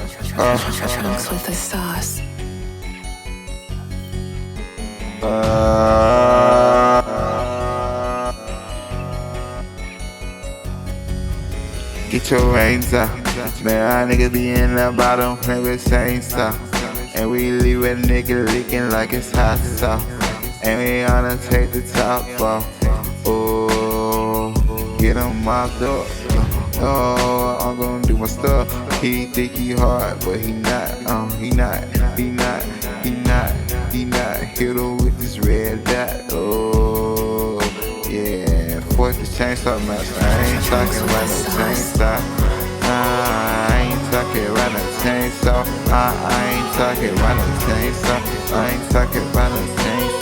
Trunks with the sauce. Get your reins up. Man, our niggas be in the bottom, play with same stuff. And we leave a nigga licking like it's hot sauce. And we wanna take the top off. Oh, get him off the. Oh, I'm gonna do my stuff. He think he hard, but he not. He not. Hit him with this red dot. Oh, yeah. Fuck the chainsaw master. I ain't talking about no chainsaw. I ain't talking about no chainsaw. I ain't talking about no chainsaw. I ain't talking about no chainsaw.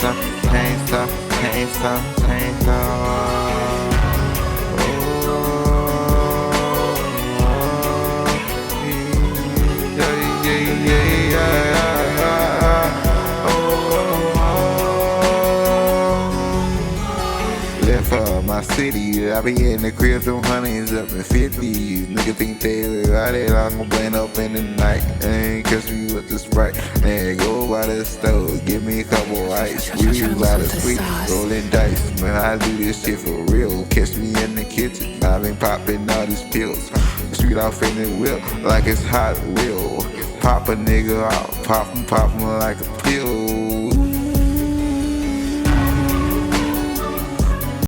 Left for my city, I be in the crib, them honeys up in 50s. Nigga think they got it, I'm gonna blend up in the night. Ain't catch me with the Sprite. Then go by the stove, give me a couple ice. We by the sweet, rolling dice. Man, I do this shit for real. Catch me in the kitchen, I been popping all these pills. Street off in the whip, like it's Hot Wheel. Pop a nigga out, pop him like a pill.